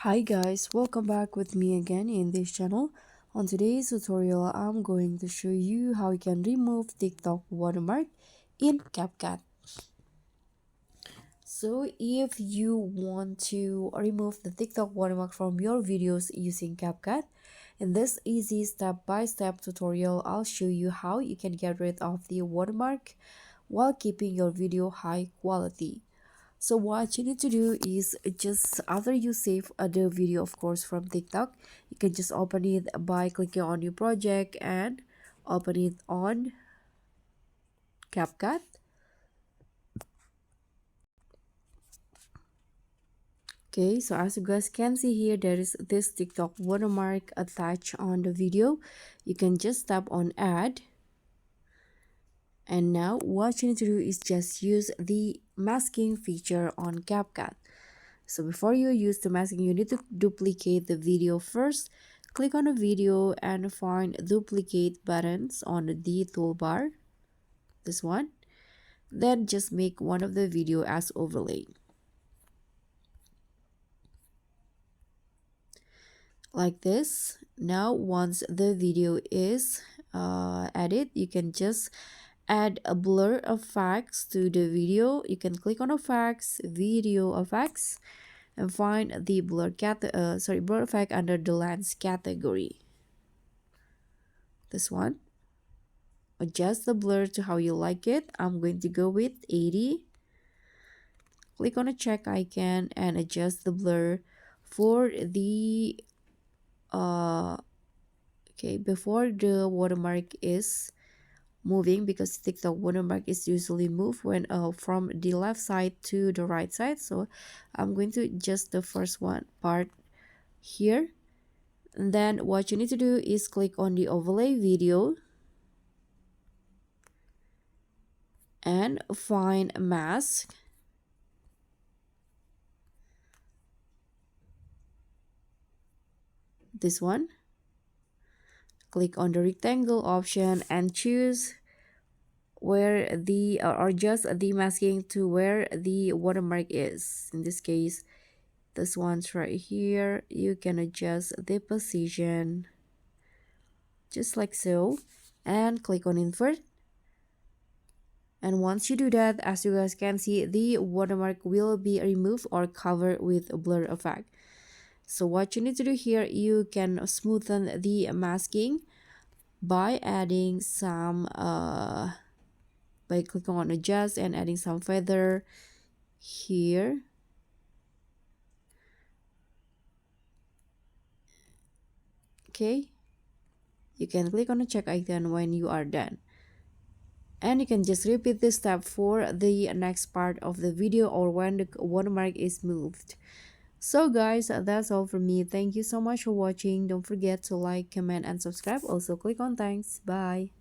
Hi guys, welcome back with me again in this channel. On today's tutorial, I'm going to show you how you can remove TikTok watermark in Capcut. So if you want to remove the TikTok watermark from your videos using Capcut, in this easy step-by-step tutorial, I'll show you how you can get rid of the watermark while keeping your video high quality. So what you need to do is just after you save the video, of course, from TikTok, you can just open it by clicking on new project and open it on CapCut. Okay, so as you guys can see here, there is this TikTok watermark attached on the video. You can just tap on add. And now what you need to do is just use the masking feature on CapCut. So before you use the masking, you need to duplicate the video first. Click on the video and find duplicate buttons on the toolbar. This one. Then just make one of the video as overlay. Like this. Now once the video is added, you can just add a blur effects to the video. You can click on effects, video effects, and find the blur effect under the lens category. This one. Adjust the blur to how you like it. I'm going to go with 80. Click on a check icon and adjust the blur for the before the watermark is moving, because TikTok watermark is usually moved when from the left side to the right side. So I'm going to adjust the first one part here. And then what you need to do is click on the overlay video and find mask. This one. Click on the rectangle option and choose where the or adjust the masking to where the watermark is. In this case, this one's right here. You can adjust the position just like so and click on invert. And once you do that, as you guys can see, the watermark will be removed or covered with a blur effect. So what you need to do here, you can smoothen the masking by adding some by clicking on adjust and adding some feather here. Okay, you can click on the check icon when you are done, and you can just repeat this step for the next part of the video or when the watermark is moved. So guys, that's all from me. Thank you so much for watching. Don't forget to like, comment, and subscribe. Also click on thanks. Bye.